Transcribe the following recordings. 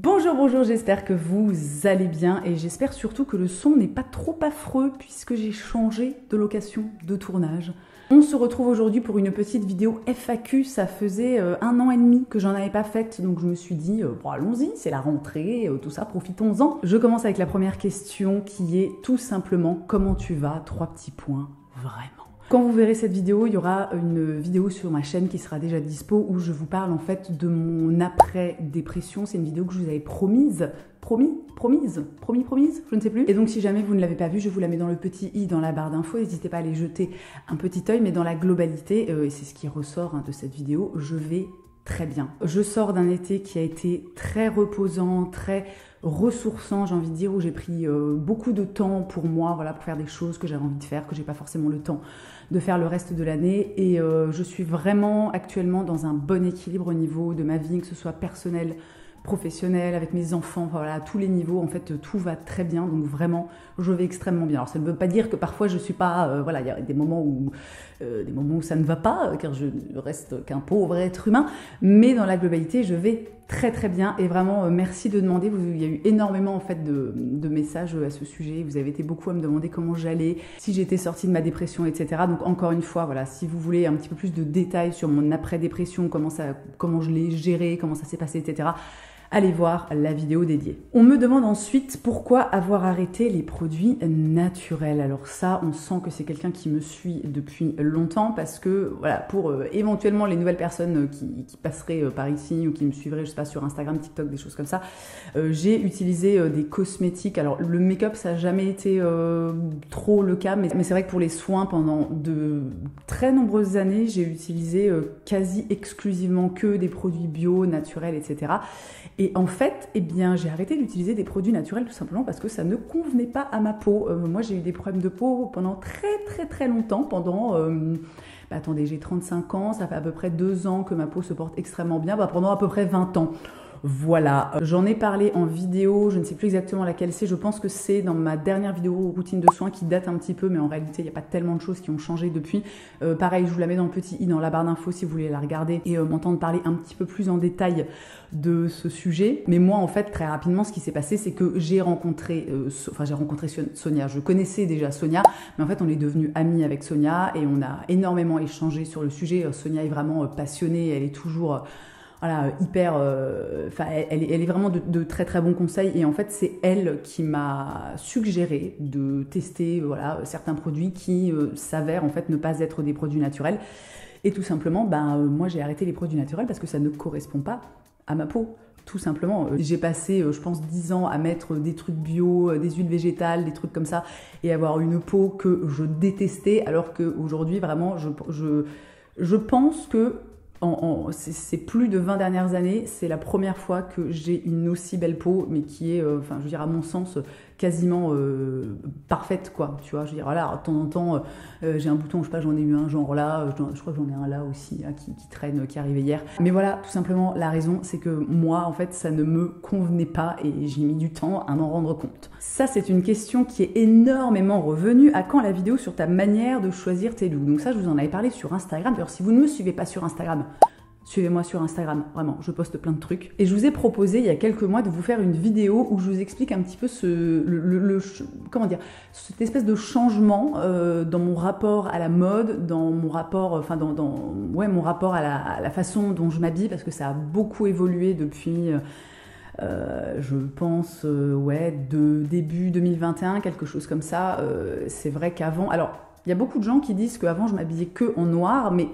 Bonjour, bonjour, j'espère que vous allez bien et j'espère surtout que le son n'est pas trop affreux puisque j'ai changé de location de tournage. On se retrouve aujourd'hui pour une petite vidéo FAQ, ça faisait 1 an et demi que j'en avais pas faite, donc je me suis dit, bon allons-y, c'est la rentrée, tout ça, profitons-en. Je commence avec la première question qui est tout simplement, comment tu vas? 3 petits points, vraiment. Quand vous verrez cette vidéo, il y aura une vidéo sur ma chaîne qui sera déjà dispo où je vous parle en fait de mon après-dépression. C'est une vidéo que je vous avais promise, je ne sais plus. Et donc si jamais vous ne l'avez pas vue, je vous la mets dans le petit i dans la barre d'infos. N'hésitez pas à aller jeter un petit œil, mais dans la globalité, et c'est ce qui ressort de cette vidéo, je vais très bien. Je sors d'un été qui a été très reposant, très ressourçant, j'ai envie de dire, où j'ai pris beaucoup de temps pour moi, voilà, pour faire des choses que j'avais envie de faire, que j'ai pas forcément le temps de faire le reste de l'année. Et je suis vraiment actuellement dans un bon équilibre au niveau de ma vie, que ce soit personnel, professionnel, avec mes enfants, voilà, à tous les niveaux, en fait, tout va très bien, donc vraiment, je vais extrêmement bien. Alors, ça ne veut pas dire que parfois, je suis pas, voilà, il y a des moments où ça ne va pas, car je reste qu'un pauvre être humain, mais dans la globalité, je vais très très bien, et vraiment, merci de demander, il y a eu énormément, en fait, de messages à ce sujet, vous avez été beaucoup à me demander comment j'allais, si j'étais sortie de ma dépression, etc. Donc, encore une fois, voilà, si vous voulez un petit peu plus de détails sur mon après-dépression, comment je l'ai géré, comment ça s'est passé, etc., allez voir la vidéo dédiée. On me demande ensuite pourquoi avoir arrêté les produits naturels. Alors ça, on sent que c'est quelqu'un qui me suit depuis longtemps parce que, voilà, pour éventuellement les nouvelles personnes qui passeraient par ici ou qui me suivraient, je sais pas, sur Instagram, TikTok, des choses comme ça, j'ai utilisé des cosmétiques. Alors le make-up, ça n'a jamais été trop le cas, mais c'est vrai que pour les soins, pendant de très nombreuses années, j'ai utilisé quasi exclusivement que des produits bio, naturels, etc. Et en fait, eh bien, j'ai arrêté d'utiliser des produits naturels tout simplement parce que ça ne convenait pas à ma peau. Moi, j'ai eu des problèmes de peau pendant très longtemps, pendant... attendez, j'ai 35 ans, ça fait à peu près 2 ans que ma peau se porte extrêmement bien, pendant à peu près 20 ans. Voilà, j'en ai parlé en vidéo, je ne sais plus exactement laquelle c'est, je pense que c'est dans ma dernière vidéo routine de soins qui date un petit peu, mais en réalité il n'y a pas tellement de choses qui ont changé depuis. Pareil, je vous la mets dans le petit i dans la barre d'infos si vous voulez la regarder et m'entendre parler un petit peu plus en détail de ce sujet. Mais moi en fait très rapidement ce qui s'est passé c'est que j'ai rencontré Sonia, je connaissais déjà Sonia, mais en fait on est devenus amis avec Sonia et on a énormément échangé sur le sujet. Sonia est vraiment passionnée, elle est toujours... voilà, hyper... elle est vraiment de très bons conseils. Et en fait, c'est elle qui m'a suggéré de tester voilà, certains produits qui s'avèrent en fait ne pas être des produits naturels. Et tout simplement, moi j'ai arrêté les produits naturels parce que ça ne correspond pas à ma peau. Tout simplement, j'ai passé, je pense, 10 ans à mettre des trucs bio, des huiles végétales, des trucs comme ça, et avoir une peau que je détestais, alors qu'aujourd'hui, vraiment, je pense que ces plus de 20 dernières années, c'est la première fois que j'ai une aussi belle peau, mais qui est, je veux dire, à mon sens, quasiment parfaite, quoi. Tu vois, je veux dire, voilà, de temps en temps, j'ai un bouton, je sais pas, j'en ai eu un genre là, je crois que j'en ai un là aussi, là, qui traîne, qui est arrivé hier. Mais voilà, tout simplement, la raison, c'est que moi, en fait, ça ne me convenait pas et j'ai mis du temps à m'en rendre compte. Ça, c'est une question qui est énormément revenue. À quand la vidéo sur ta manière de choisir tes looks? Donc ça, je vous en avais parlé sur Instagram. D'ailleurs, si vous ne me suivez pas sur Instagram, suivez-moi sur Instagram, vraiment, je poste plein de trucs. Et je vous ai proposé il y a quelques mois de vous faire une vidéo où je vous explique un petit peu comment dire, cette espèce de changement dans mon rapport à la mode, dans mon rapport, mon rapport à la façon dont je m'habille, parce que ça a beaucoup évolué depuis... je pense, de début 2021, quelque chose comme ça. C'est vrai qu'avant... Alors, il y a beaucoup de gens qui disent qu'avant, je m'habillais que en noir, mais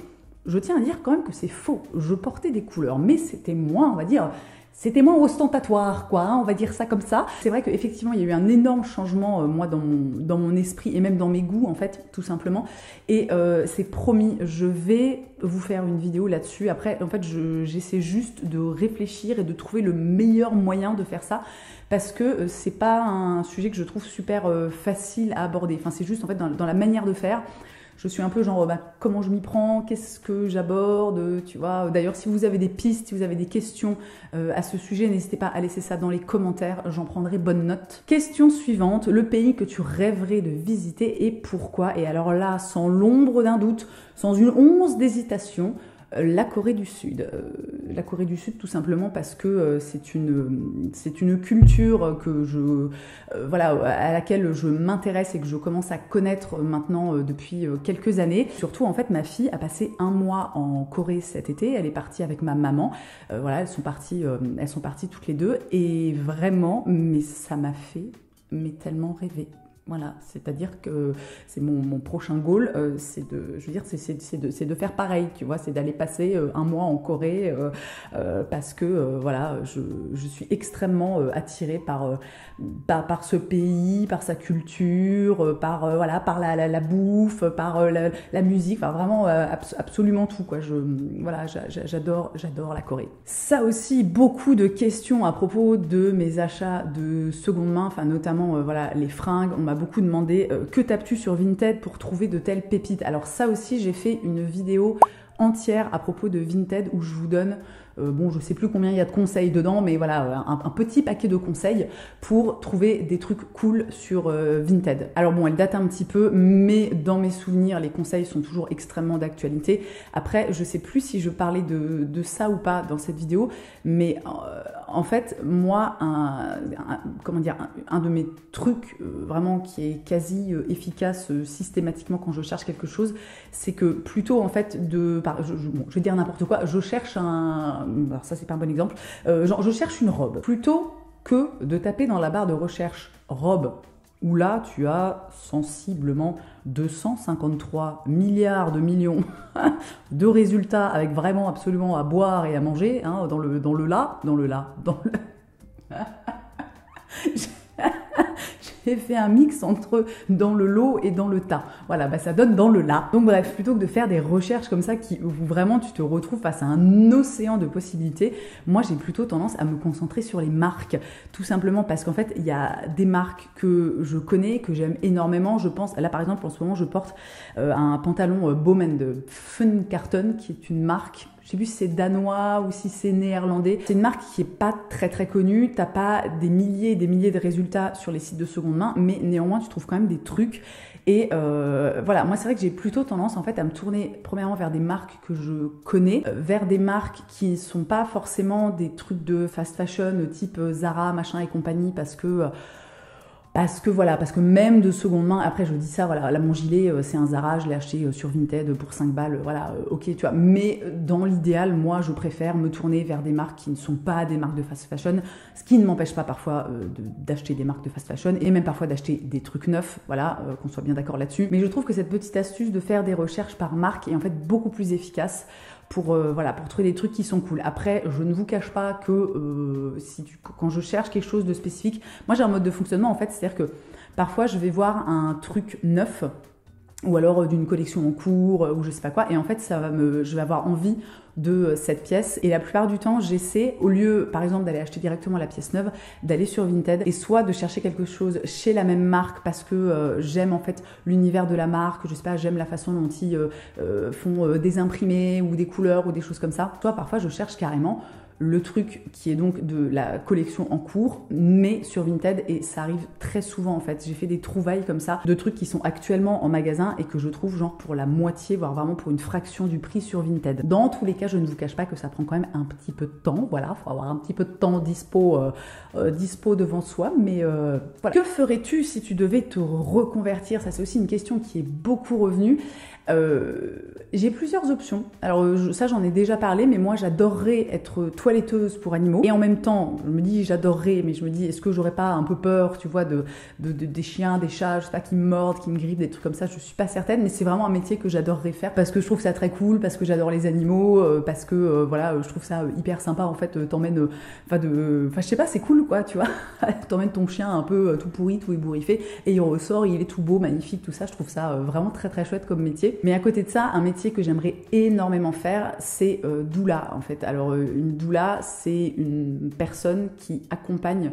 je tiens à dire quand même que c'est faux. Je portais des couleurs, mais c'était moins, on va dire... C'était moins ostentatoire, quoi, hein, on va dire ça comme ça. C'est vrai qu'effectivement, il y a eu un énorme changement, moi, dans mon esprit et même dans mes goûts, en fait, tout simplement. Et c'est promis, je vais vous faire une vidéo là-dessus. Après, en fait, j'essaie juste de réfléchir et de trouver le meilleur moyen de faire ça. Parce que c'est pas un sujet que je trouve super facile à aborder. Enfin, c'est juste, en fait, dans la manière de faire. Je suis un peu genre, comment je m'y prends, qu'est-ce que j'aborde, tu vois. D'ailleurs, si vous avez des pistes, si vous avez des questions à ce sujet, n'hésitez pas à laisser ça dans les commentaires, j'en prendrai bonne note. Question suivante, le pays que tu rêverais de visiter et pourquoi? Et alors là, sans l'ombre d'un doute, sans une once d'hésitation, La Corée du Sud. La Corée du Sud, tout simplement parce que c'est une culture voilà, à laquelle je m'intéresse et que je commence à connaître maintenant depuis quelques années. Surtout, en fait, ma fille a passé un mois en Corée cet été. Elle est partie avec ma maman. Voilà, elles sont parties toutes les deux. Et vraiment, mais ça m'a fait tellement rêver. Voilà, c'est-à-dire que c'est mon prochain goal, c'est de faire pareil, tu vois, c'est d'aller passer un mois en Corée parce que voilà, je suis extrêmement attirée par ce pays, par sa culture, par la bouffe, par la musique, enfin vraiment absolument tout, quoi. Voilà, j'adore la Corée. Ça aussi, beaucoup de questions à propos de mes achats de seconde main, enfin notamment voilà les fringues. On m'a beaucoup demandé que tapes-tu sur Vinted pour trouver de telles pépites. Alors ça aussi, j'ai fait une vidéo entière à propos de Vinted où je vous donne, bon, je sais plus combien il y a de conseils dedans, mais voilà, un petit paquet de conseils pour trouver des trucs cool sur Vinted. Alors bon, elle date un petit peu, mais dans mes souvenirs, les conseils sont toujours extrêmement d'actualité. Après, je sais plus si je parlais de ça ou pas dans cette vidéo, mais en fait, moi, un de mes trucs vraiment qui est quasi efficace systématiquement quand je cherche quelque chose, c'est que plutôt en fait je vais dire n'importe quoi, je cherche alors ça c'est pas un bon exemple, genre je cherche une robe, plutôt que de taper dans la barre de recherche robe, où là tu as sensiblement 253 milliards de millions de résultats avec vraiment absolument à boire et à manger, hein, dans le j'ai fait un mix entre dans le lot et dans le tas. Voilà, bah ça donne dans le là. Donc bref, plutôt que de faire des recherches comme ça où vraiment tu te retrouves face à un océan de possibilités, moi j'ai plutôt tendance à me concentrer sur les marques. Tout simplement parce qu'en fait, il y a des marques que je connais, que j'aime énormément. Je pense, là par exemple, en ce moment, je porte un pantalon Bowman de Fun Carton, qui est une marque, je sais plus si c'est danois ou si c'est néerlandais. C'est une marque qui est pas très très connue. T'as pas des milliers et des milliers de résultats sur les sites de seconde main, mais néanmoins tu trouves quand même des trucs. Et voilà, moi c'est vrai que j'ai plutôt tendance en fait à me tourner premièrement vers des marques que je connais, vers des marques qui sont pas forcément des trucs de fast fashion type Zara, machin et compagnie, parce que même de seconde main, après je dis ça, voilà, là mon gilet c'est un Zara, je l'ai acheté sur Vinted pour 5 balles, voilà, ok, tu vois, mais dans l'idéal, moi je préfère me tourner vers des marques qui ne sont pas des marques de fast fashion, ce qui ne m'empêche pas parfois d'acheter des marques de fast fashion et même parfois d'acheter des trucs neufs, voilà, qu'on soit bien d'accord là-dessus, mais je trouve que cette petite astuce de faire des recherches par marque est en fait beaucoup plus efficace pour trouver des trucs qui sont cool. Après, je ne vous cache pas que quand je cherche quelque chose de spécifique, moi j'ai un mode de fonctionnement en fait, c'est-à-dire que parfois je vais voir un truc neuf ou alors d'une collection en cours ou je sais pas quoi, et en fait je vais avoir envie de cette pièce, et la plupart du temps j'essaie, au lieu par exemple d'aller acheter directement la pièce neuve, d'aller sur Vinted et soit de chercher quelque chose chez la même marque parce que j'aime en fait l'univers de la marque, je sais pas, j'aime la façon dont ils font des imprimés ou des couleurs ou des choses comme ça, soit parfois je cherche carrément le truc qui est donc de la collection en cours, mais sur Vinted, et ça arrive très souvent en fait. J'ai fait des trouvailles comme ça, de trucs qui sont actuellement en magasin et que je trouve genre pour la moitié, voire vraiment pour une fraction du prix sur Vinted. Dans tous les cas, je ne vous cache pas que ça prend quand même un petit peu de temps, voilà, faut avoir un petit peu de temps dispo devant soi, mais voilà. Que ferais-tu si tu devais te reconvertir? Ça c'est aussi une question qui est beaucoup revenue. J'ai plusieurs options. Alors ça j'en ai déjà parlé, mais moi j'adorerais être toiletteuse pour animaux. Et en même temps, je me dis j'adorerais, mais je me dis est-ce que j'aurais pas un peu peur, tu vois, des chiens, des chats, je sais pas, qui me mordent, qui me grippent, des trucs comme ça. Je suis pas certaine, mais c'est vraiment un métier que j'adorerais faire parce que je trouve ça très cool, parce que j'adore les animaux, parce que voilà, je trouve ça hyper sympa en fait. Je sais pas, c'est cool quoi, tu vois. T'emmènes ton chien un peu tout pourri, tout ébouriffé, et il ressort, il est tout beau, magnifique, tout ça. Je trouve ça vraiment très très chouette comme métier. Mais à côté de ça, un métier que j'aimerais énormément faire, c'est doula en fait. Alors une doula, c'est une personne qui accompagne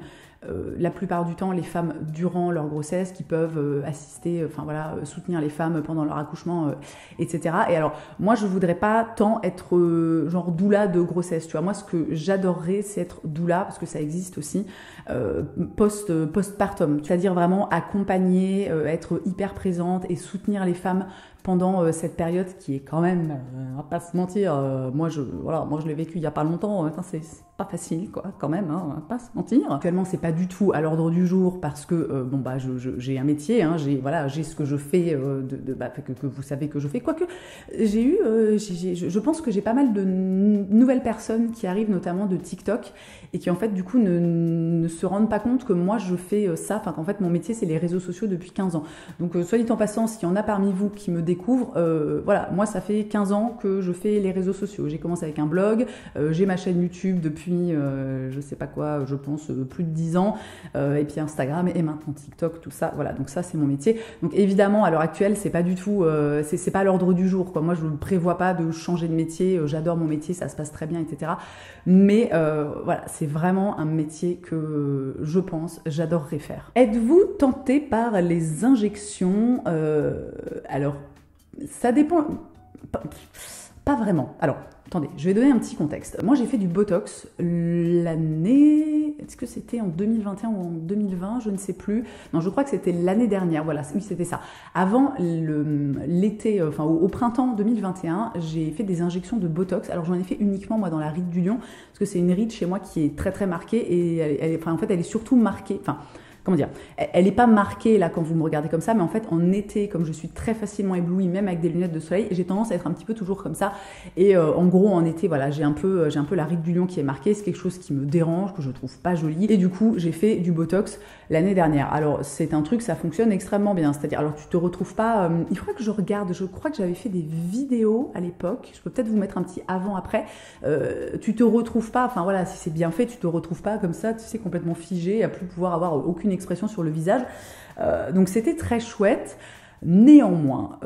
la plupart du temps les femmes durant leur grossesse, qui peuvent assister, enfin voilà, soutenir les femmes pendant leur accouchement, etc. Et alors moi je voudrais pas tant être genre doula de grossesse, tu vois. Moi ce que j'adorerais c'est être doula, parce que ça existe aussi, postpartum, c'est-à-dire vraiment accompagner, être hyper présente et soutenir les femmes pendant cette période qui est quand même, on va pas se mentir, moi je l'ai vécu il y a pas longtemps, c'est pas facile quoi, quand même, hein, on va pas se mentir. Actuellement c'est pas du tout à l'ordre du jour parce que j'ai un métier, hein, j'ai ce que je fais que vous savez que je fais, quoique je pense que j'ai pas mal de nouvelles personnes qui arrivent notamment de TikTok et qui en fait du coup ne se rendent pas compte que moi je fais ça, enfin qu'en fait mon métier c'est les réseaux sociaux depuis 15 ans. Donc soit dit en passant, s'il y en a parmi vous qui me découvrent, voilà, moi ça fait 15 ans que je fais les réseaux sociaux. J'ai commencé avec un blog, j'ai ma chaîne YouTube depuis je sais pas quoi, je pense plus de 10 ans, et puis Instagram et maintenant TikTok, tout ça, voilà, donc ça c'est mon métier. Donc évidemment à l'heure actuelle c'est pas du tout, c'est pas à l'ordre du jour quoi. Moi je ne prévois pas de changer de métier, j'adore mon métier, ça se passe très bien, etc. Mais voilà, c'est vraiment un métier que je pense j'adorerais faire. Êtes-vous tenté par les injections? Alors ça dépend, pas vraiment. Alors attendez, je vais donner un petit contexte. Moi, j'ai fait du Botox l'année... Est-ce que c'était en 2021 ou en 2020? Je ne sais plus. Non, je crois que c'était l'année dernière. Voilà, oui, c'était ça. Avant l'été, enfin au printemps 2021, j'ai fait des injections de Botox. Alors, j'en ai fait uniquement, moi, dans la ride du lion, parce que c'est une ride chez moi qui est très, très marquée. Et en fait, elle est surtout marquée... Enfin, comment dire, elle n'est pas marquée là quand vous me regardez comme ça, mais en fait en été, comme je suis très facilement éblouie, même avec des lunettes de soleil, j'ai tendance à être un petit peu toujours comme ça. Et en gros en été, voilà, j'ai un peu la ride du lion qui est marquée. C'est quelque chose qui me dérange, que je trouve pas joli. Et du coup, j'ai fait du Botox l'année dernière. Alors c'est un truc, ça fonctionne extrêmement bien. C'est-à-dire, alors tu te retrouves pas. Il faudrait que je regarde. Je crois que j'avais fait des vidéos à l'époque. Je peux peut-être vous mettre un petit avant-après. Tu te retrouves pas. Enfin voilà, si c'est bien fait, tu te retrouves pas comme ça, tu sais, complètement figé, à plus pouvoir avoir aucune expression sur le visage. Donc c'était très chouette. Néanmoins,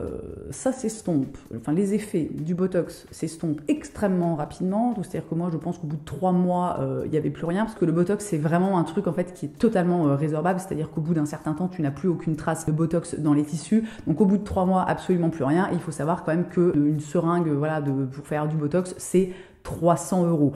ça s'estompe, enfin les effets du Botox s'estompent extrêmement rapidement. C'est-à-dire que moi je pense qu'au bout de 3 mois, il n'y avait plus rien, parce que le Botox c'est vraiment un truc en fait qui est totalement résorbable. C'est-à-dire qu'au bout d'un certain temps, tu n'as plus aucune trace de Botox dans les tissus. Donc au bout de 3 mois, absolument plus rien. Et il faut savoir quand même qu'une seringue, voilà, pour faire du Botox, c'est 300 €.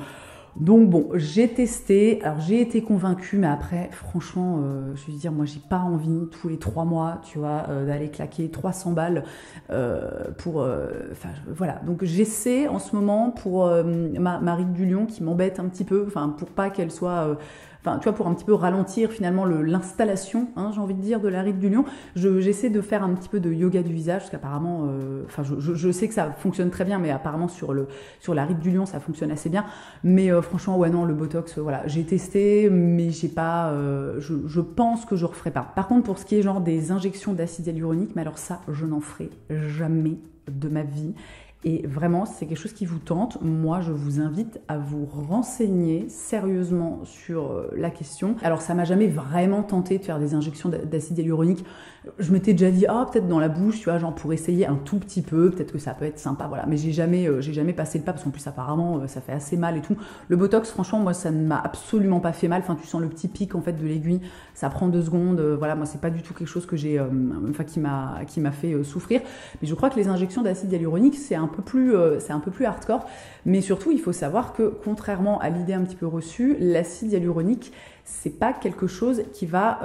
Donc bon, j'ai testé, alors j'ai été convaincue, mais après, franchement, je veux dire, moi j'ai pas envie tous les 3 mois, tu vois, d'aller claquer 300 balles enfin voilà. Donc j'essaie en ce moment pour ma ride du lion qui m'embête un petit peu, enfin pour pas qu'elle soit... Enfin, tu vois, pour un petit peu ralentir finalement l'installation, hein, j'ai envie de dire, de la ride du lion, j'essaie de faire un petit peu de yoga du visage, parce qu'apparemment, enfin, je sais que ça fonctionne très bien, mais apparemment sur la ride du lion, ça fonctionne assez bien. Mais franchement, ouais, non, le Botox, voilà, j'ai testé, mais j'ai pas, je pense que je referai pas. Par contre, pour ce qui est genre des injections d'acide hyaluronique, mais alors ça, je n'en ferai jamais de ma vie. Et vraiment, si c'est quelque chose qui vous tente, moi, je vous invite à vous renseigner sérieusement sur la question. Alors, ça m'a jamais vraiment tenté de faire des injections d'acide hyaluronique. Je m'étais déjà dit, ah, peut-être dans la bouche, tu vois, genre pour essayer un tout petit peu, peut-être que ça peut être sympa, voilà. Mais j'ai jamais passé le pas, parce qu'en plus, apparemment, ça fait assez mal et tout. Le Botox, franchement, moi, ça ne m'a absolument pas fait mal. Enfin, tu sens le petit pic, en fait, de l'aiguille. Ça prend 2 secondes. Voilà, moi, c'est pas du tout quelque chose que j'ai, enfin, qui m'a fait souffrir. Mais je crois que les injections d'acide hyaluronique, c'est un peu plus hardcore, mais surtout il faut savoir que contrairement à l'idée un petit peu reçue, l'acide hyaluronique c'est pas quelque chose qui va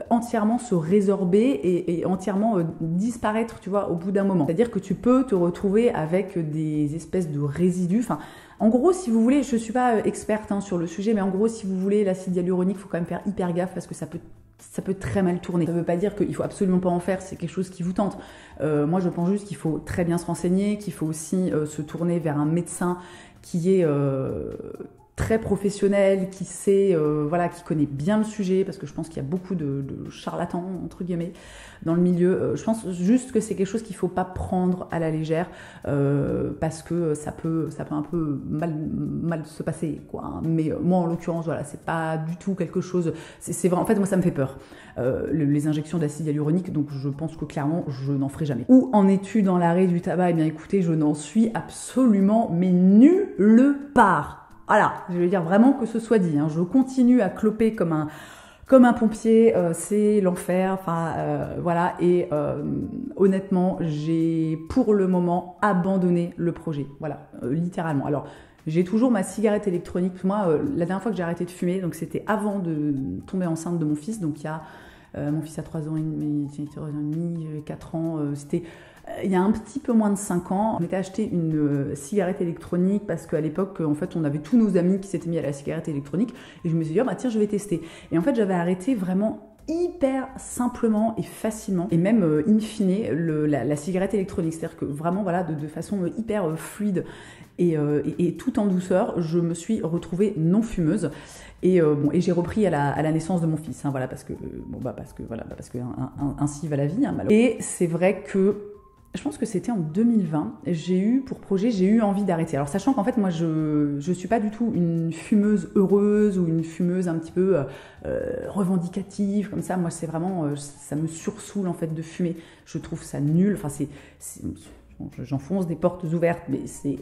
entièrement se résorber et entièrement disparaître, tu vois, au bout d'un moment. C'est-à-dire que tu peux te retrouver avec des espèces de résidus. Enfin, en gros, si vous voulez, je suis pas experte hein, sur le sujet, mais en gros, si vous voulez l'acide hyaluronique, il faut quand même faire hyper gaffe parce que ça peut très mal tourner. Ça ne veut pas dire qu'il faut absolument pas en faire, c'est quelque chose qui vous tente. Moi, je pense juste qu'il faut très bien se renseigner, qu'il faut aussi se tourner vers un médecin qui est très professionnel, qui sait, voilà, qui connaît bien le sujet, parce que je pense qu'il y a beaucoup de charlatans, entre guillemets, dans le milieu. Je pense juste que c'est quelque chose qu'il ne faut pas prendre à la légère, parce que ça peut un peu mal se passer, quoi. Hein. Mais moi, en l'occurrence, voilà, c'est pas du tout quelque chose... C'est vrai, en fait, moi, ça me fait peur. Les injections d'acide hyaluronique, donc je pense que clairement, je n'en ferai jamais. Où en es-tu dans l'arrêt du tabac? Eh bien, écoutez, je n'en suis absolument, mais nulle part. Voilà, je veux dire vraiment que ce soit dit, hein. Je continue à cloper comme un pompier, c'est l'enfer, enfin voilà, et honnêtement, j'ai pour le moment abandonné le projet, voilà, littéralement. Alors, j'ai toujours ma cigarette électronique. Moi, la dernière fois que j'ai arrêté de fumer, donc c'était avant de tomber enceinte de mon fils, donc il y a, mon fils a 3 ans et demi, 4 ans, c'était... Il y a un petit peu moins de 5 ans, on m'était acheté une cigarette électronique parce qu'à l'époque, en fait, on avait tous nos amis qui s'étaient mis à la cigarette électronique et je me suis dit, oh, bah tiens, je vais tester. Et en fait, j'avais arrêté vraiment hyper simplement et facilement et même in fine la cigarette électronique. C'est-à-dire que vraiment, voilà, de façon hyper fluide et tout en douceur, je me suis retrouvée non fumeuse. Et j'ai repris à la naissance de mon fils, hein, voilà, parce que ainsi va la vie, hein, malheureusement. Et c'est vrai que je pense que c'était en 2020, j'ai eu pour projet, j'ai eu envie d'arrêter. Alors sachant qu'en fait moi je suis pas du tout une fumeuse heureuse ou une fumeuse un petit peu revendicative comme ça. Moi c'est vraiment, ça me sursoule en fait de fumer. Je trouve ça nul, enfin j'enfonce des portes ouvertes, mais c'est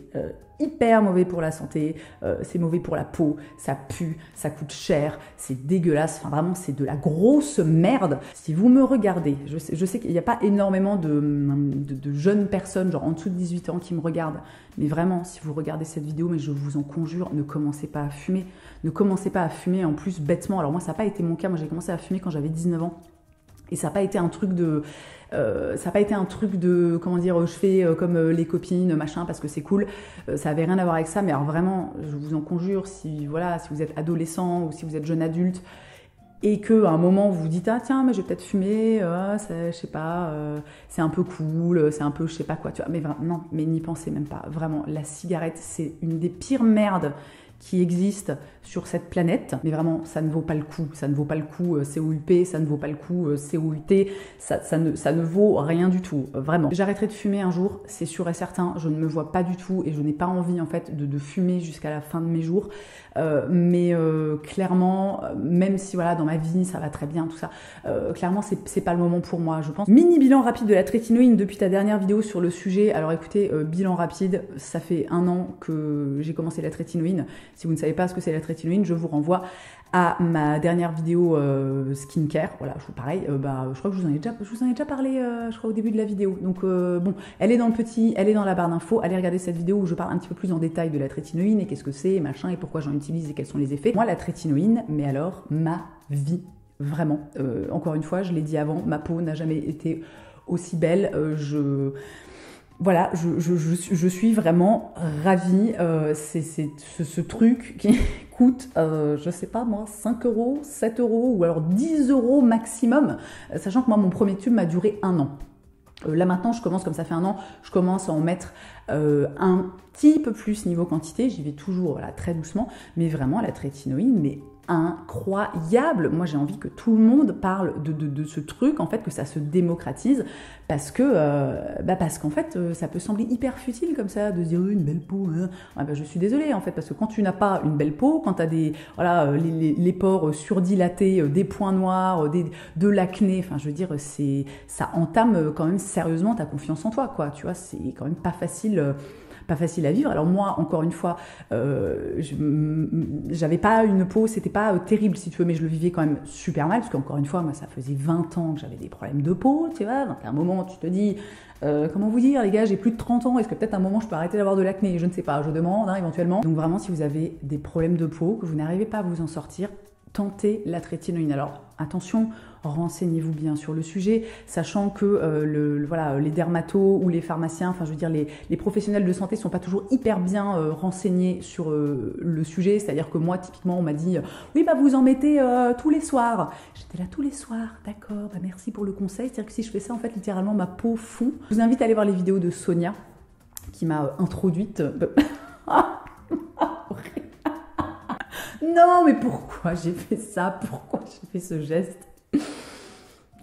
hyper mauvais pour la santé, c'est mauvais pour la peau, ça pue, ça coûte cher, c'est dégueulasse, enfin vraiment c'est de la grosse merde. Si vous me regardez, je sais qu'il n'y a pas énormément de jeunes personnes, genre en dessous de 18 ans qui me regardent, mais vraiment si vous regardez cette vidéo, mais je vous en conjure, ne commencez pas à fumer, ne commencez pas à fumer en plus bêtement. Alors moi ça n'a pas été mon cas, moi j'ai commencé à fumer quand j'avais 19 ans. Et ça n'a pas été un truc de, comment dire, je fais comme les copines, machin, parce que c'est cool. Ça avait rien à voir avec ça, mais alors vraiment, je vous en conjure, si vous êtes adolescent ou si vous êtes jeune adulte, et qu'à un moment vous vous dites, ah tiens, mais je vais peut-être fumer, je sais pas, c'est un peu cool, c'est un peu je sais pas quoi, tu vois. Mais vraiment, non, mais n'y pensez même pas. Vraiment, la cigarette, c'est une des pires merdes qui existe sur cette planète, mais vraiment ça ne vaut pas le coup, ça ne vaut pas le coup COUP, ça ne vaut pas le coup COUT, ça ne vaut rien du tout, vraiment. J'arrêterai de fumer un jour, c'est sûr et certain, je ne me vois pas du tout et je n'ai pas envie en fait de fumer jusqu'à la fin de mes jours, mais clairement, même si voilà dans ma vie ça va très bien tout ça, clairement c'est pas le moment pour moi, je pense. Mini bilan rapide de la trétinoïne depuis ta dernière vidéo sur le sujet. Alors écoutez, bilan rapide, ça fait 1 an que j'ai commencé la trétinoïne. Si vous ne savez pas ce que c'est la trétinoïne, je vous renvoie à ma dernière vidéo skincare. Voilà, pareil, je crois que je vous en ai déjà parlé, je crois au début de la vidéo. Donc bon, elle est dans la barre d'infos. Allez regarder cette vidéo où je parle un petit peu plus en détail de la trétinoïne et qu'est-ce que c'est, machin, et pourquoi j'en utilise et quels sont les effets. Moi, la trétinoïne, mais alors ma vie, vraiment. Encore une fois, je l'ai dit avant, ma peau n'a jamais été aussi belle. Voilà, je suis vraiment ravie. C'est ce truc qui coûte, je sais pas moi, 5 euros, 7 euros ou alors 10 euros maximum. Sachant que moi, mon premier tube m'a duré 1 an. Là maintenant, je commence, comme ça fait 1 an, je commence à en mettre un petit peu plus niveau quantité. J'y vais toujours voilà, très doucement, mais vraiment la trétinoïne, mais incroyable. Moi j'ai envie que tout le monde parle de ce truc, en fait, que ça se démocratise, parce qu'en fait ça peut sembler hyper futile comme ça de dire une belle peau, hein. Je suis désolée en fait, parce que quand tu n'as pas une belle peau, quand tu as des les pores surdilatés, des points noirs, de l'acné, enfin je veux dire, ça entame quand même sérieusement ta confiance en toi, quoi, tu vois, c'est quand même pas facile à vivre. Alors moi, encore une fois, j'avais pas une peau, c'était pas terrible si tu veux, mais je le vivais quand même super mal, parce qu'encore une fois, moi ça faisait 20 ans que j'avais des problèmes de peau, tu vois, donc à un moment tu te dis, comment vous dire les gars, j'ai plus de 30 ans, est-ce que peut-être à un moment je peux arrêter d'avoir de l'acné? Je ne sais pas, je demande, hein, éventuellement. Donc vraiment, si vous avez des problèmes de peau, que vous n'arrivez pas à vous en sortir, tentez la trétinoïne. Alors attention, renseignez-vous bien sur le sujet, sachant que les dermatos ou les pharmaciens, enfin je veux dire les professionnels de santé sont pas toujours hyper bien renseignés sur le sujet. C'est-à-dire que moi typiquement on m'a dit oui vous en mettez tous les soirs. J'étais là tous les soirs, d'accord, merci pour le conseil. C'est-à-dire que si je fais ça en fait littéralement ma peau fond. Je vous invite à aller voir les vidéos de Sonia qui m'a introduite. Non, mais pourquoi j'ai fait ça? Pourquoi j'ai fait ce geste?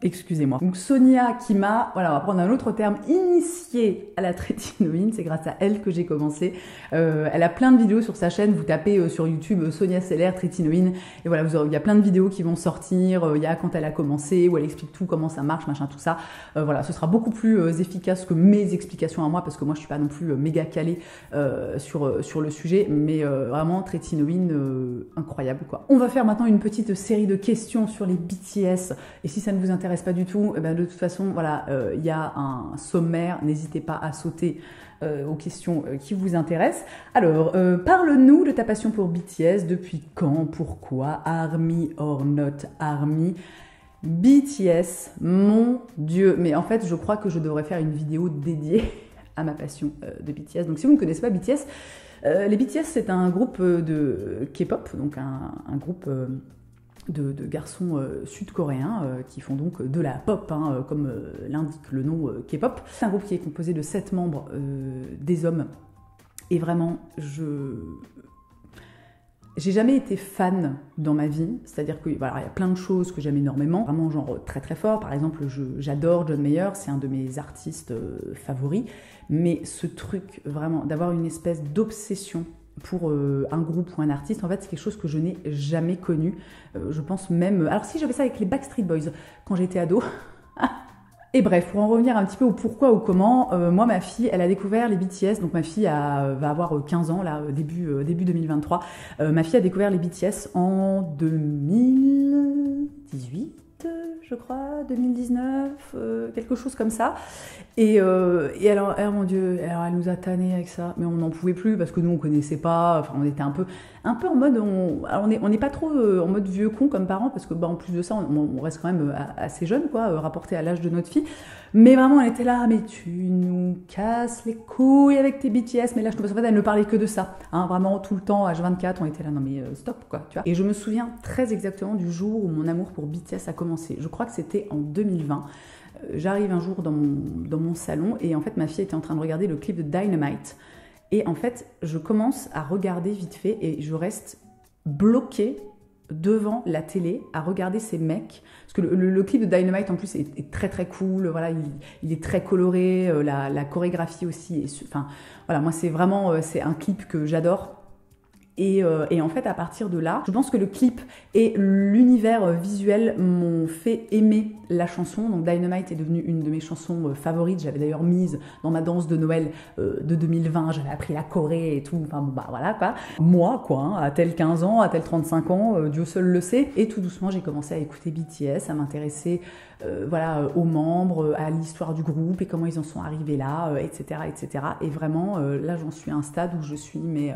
Excusez-moi. Donc Sonia qui m'a, voilà, on va prendre un autre terme, initiée à la trétinoïne. C'est grâce à elle que j'ai commencé. Elle a plein de vidéos sur sa chaîne. Vous tapez sur YouTube Sonia Seller trétinoïne. Et voilà, il y a plein de vidéos qui vont sortir. Il y a quand elle a commencé, où elle explique tout, comment ça marche, machin, tout ça. Voilà, ce sera beaucoup plus efficace que mes explications à moi, parce que moi, je suis pas non plus méga calée sur le sujet. Mais vraiment, trétinoïne, incroyable, quoi. On va faire maintenant une petite série de questions sur les BTS. Et si ça ne vous intéresse pas du tout, eh ben de toute façon, voilà, il y a un sommaire, n'hésitez pas à sauter aux questions qui vous intéressent. Alors, parle-nous de ta passion pour BTS, depuis quand, pourquoi, ARMY or not ARMY. BTS, mon Dieu, mais en fait, je crois que je devrais faire une vidéo dédiée à ma passion de BTS. Donc, si vous ne connaissez pas BTS, les BTS, c'est un groupe de K-pop, donc un groupe de garçons sud-coréens qui font donc de la pop, hein, comme l'indique le nom K-pop. C'est un groupe qui est composé de 7 membres, des hommes. Et vraiment, j'ai jamais été fan dans ma vie, c'est-à-dire que voilà, il y a plein de choses que j'aime énormément, vraiment genre très très fort. Par exemple, j'adore John Mayer, c'est un de mes artistes favoris, mais ce truc vraiment d'avoir une espèce d'obsession pour un groupe ou un artiste, en fait, c'est quelque chose que je n'ai jamais connu. Je pense même... Alors si, j'avais ça avec les Backstreet Boys quand j'étais ado. Et bref, pour en revenir un petit peu au pourquoi, au comment, moi, ma fille, elle a découvert les BTS. Donc ma fille va avoir 15 ans, là, début 2023. Ma fille a découvert les BTS en 2018, je crois, 2019, quelque chose comme ça. Et alors, mon Dieu, alors elle nous a tannés avec ça, mais on n'en pouvait plus parce que nous on connaissait pas, enfin on était un peu en mode, on n'est pas trop en mode vieux con comme parents, parce que bah, en plus de ça, on reste quand même assez jeune, quoi, rapporté à l'âge de notre fille. Mais vraiment, elle était là, mais tu nous casses les couilles avec tes BTS, mais là, parce qu'en fait, elle ne parlait que de ça, hein, vraiment tout le temps, H24, on était là, non mais stop, quoi, tu vois. Et je me souviens très exactement du jour où mon amour pour BTS a commencé. Je crois que c'était en 2020. J'arrive un jour dans mon salon et en fait ma fille était en train de regarder le clip de Dynamite et en fait je commence à regarder vite fait et je reste bloquée devant la télé à regarder ces mecs, parce que le clip de Dynamite en plus est très très cool, voilà, il est très coloré, la chorégraphie aussi, enfin voilà, moi c'est vraiment c'est un clip que j'adore. Et en fait, à partir de là, je pense que le clip et l'univers visuel m'ont fait aimer la chanson. Donc Dynamite est devenue une de mes chansons favorites. J'avais d'ailleurs mise dans ma danse de Noël de 2020. J'avais appris la Corée et tout. Enfin bon, bah voilà quoi. Moi, quoi, hein, à tel 15 ans, à tel 35 ans, Dieu seul le sait. Et tout doucement, j'ai commencé à écouter BTS, à m'intéresser voilà, aux membres, à l'histoire du groupe et comment ils en sont arrivés là, etc., etc. Et vraiment, là, j'en suis à un stade où je suis, mais...